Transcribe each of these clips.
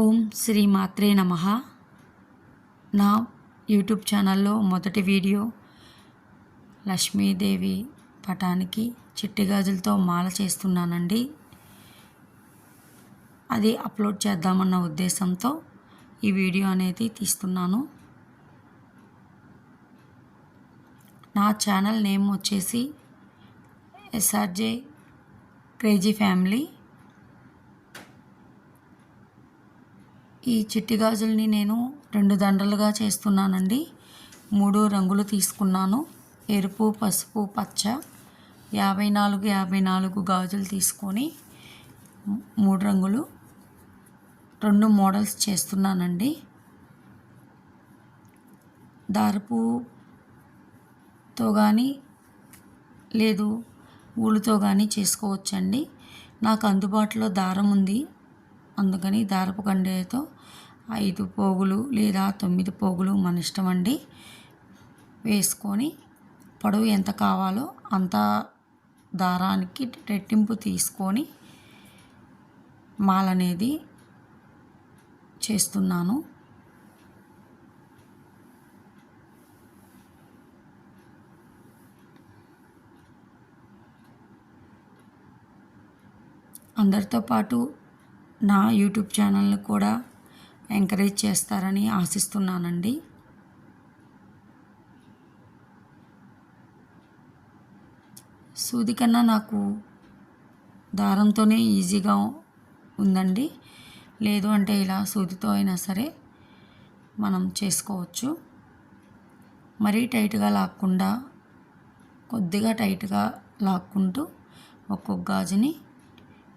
ఓం శ్రీ మాత్రే నమః. నా యూట్యూబ్ ఛానల్లో మొదటి వీడియో లక్ష్మీదేవి పటానికి చిట్టి గాజులతో మాల చేస్తున్నానండి. అది అప్లోడ్ చేద్దామన్న ఉద్దేశంతో ఈ వీడియో అనేది తీస్తున్నాను. నా ఛానల్ నేమ్ వచ్చేసి ఎస్ఆర్జే క్రేజీ ఫ్యామిలీ. ఈ చిట్టి గాజుల్ని నేను 2 దండలుగా చేస్తున్నానండి. 3 రంగులు తీసుకున్నాను. ఎరుపు, పసుపు, పచ్చ 54 గాజులు తీసుకొని 3 రంగులు 2 మోడల్స్ చేస్తున్నానండి. దారపుతో కానీ లేదు ఊలుతో కానీ చేసుకోవచ్చండి. నాకు అందుబాటులో దారం ఉంది, అందుకని దారపు కండెతో 5 పోగులు లేదా 9 పోగులు మన ఇష్టం అండి వేసుకొని పొడవు ఎంత కావాలో అంత దారానికి రెట్టింపు తీసుకొని మాల అనేది చేస్తున్నాను. అందరితో పాటు నా యూట్యూబ్ ఛానల్ని కూడా ఎంకరేజ్ చేస్తారని ఆశిస్తున్నానండి. సూది కన్నా నాకు దారంతోనే ఈజీగా ఉందండి. లేదు అంటే ఇలా సూదితో అయినా సరే మనం చేసుకోవచ్చు. మరీ టైట్గా లాక్కుండా కొద్దిగా టైట్గా లాక్కుంటూ ఒక్కొక్క గాజుని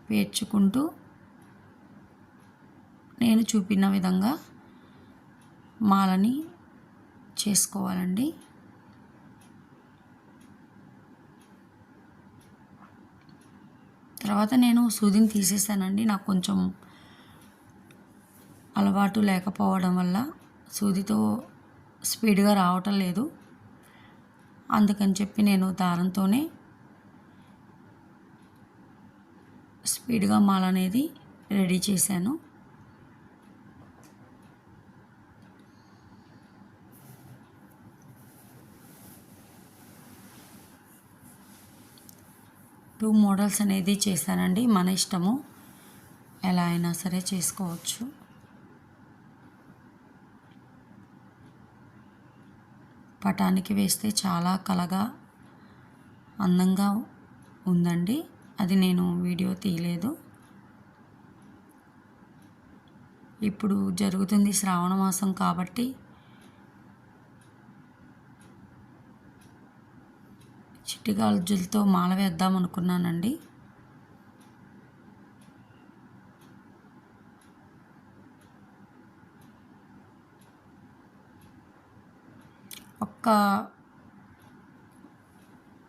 పేర్చుకుంటూ నేను చూపిన విధంగా మాలని చేసుకోవాలండి. తర్వాత నేను సూదిని తీసేసానండి. నాకు కొంచెం అలవాటు లేకపోవడం వల్ల సూదితో స్పీడ్గా రావటం లేదు. అందుకని చెప్పి నేను దారంతోనే స్పీడ్గా మాల అనేది రెడీ చేశాను. టూ మోడల్స్ అనేది చేశానండి. మన ఇష్టము, ఎలా అయినా సరే చేసుకోవచ్చు. పటానికి వేస్తే చాలా కళగా అందంగా ఉందండి. అది నేను వీడియో తీయలేదు. ఇప్పుడు జరుగుతుంది శ్రావణ మాసం కాబట్టి చిట్టి గాజులతో మాల వేద్దాం అనుకున్నానండి. ఒక్క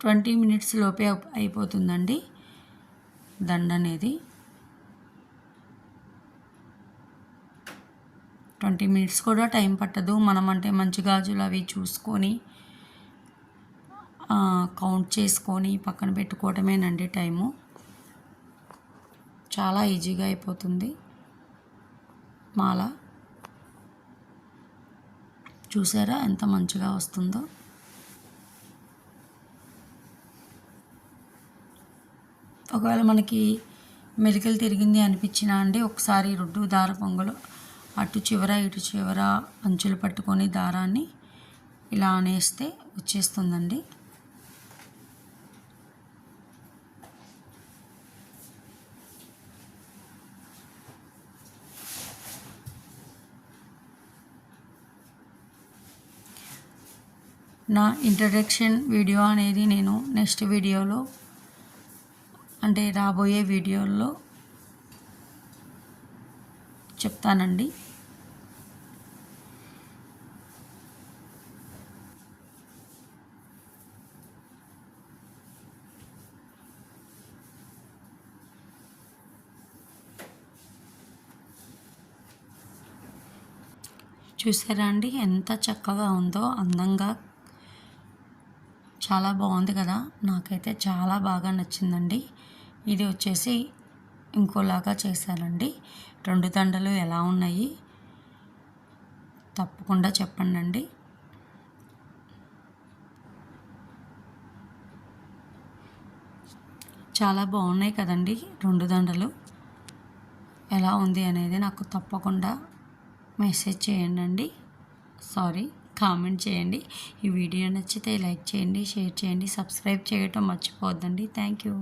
20 మినిట్స్ లోపే అయిపోతుందండి దండ అనేది. 20 మినిట్స్ కూడా టైం పట్టదు. మనం అంటే మంచి గాజులు అవి చూసుకొని కౌంట్ చేసుకొని పక్కన పెట్టుకోవటమేనండి టైము. చాలా ఈజీగా అయిపోతుంది మాల. చూసారా ఎంత మంచిగా వస్తుందో. ఒకవేళ మనకి మెలికలు తిరిగింది అనిపించినా అండి, ఒకసారి 2 దార పొంగులు అటు చివర ఇటు చివర అంచులు పట్టుకొని దారాన్ని ఇలా అనేస్తే వచ్చేస్తుందండి. నా ఇంట్రడక్షన్ వీడియో అనేది నేను నెక్స్ట్ వీడియోలో అంటే రాబోయే వీడియోల్లో చెప్తానండి. చూసారా అండి ఎంత చక్కగా ఉందో, అందంగా చాలా బాగుంది కదా. నాకైతే చాలా బాగా నచ్చిందండి. ఇది వచ్చేసి ఇంకోలాగా చేశానండి. 2 దండలు ఎలా ఉన్నాయి తప్పకుండా చెప్పండి. చాలా బాగున్నాయి కదండి 2 దండలు. ఎలా ఉంది అనేది నాకు తప్పకుండా మెసేజ్ చేయండి. కామెంట్ చేయండి. ఈ వీడియో నచ్చితే లైక్ చేయండి, షేర్ చేయండి, సబ్స్క్రైబ్ చేయటం మర్చిపోవద్దండి. Thank you.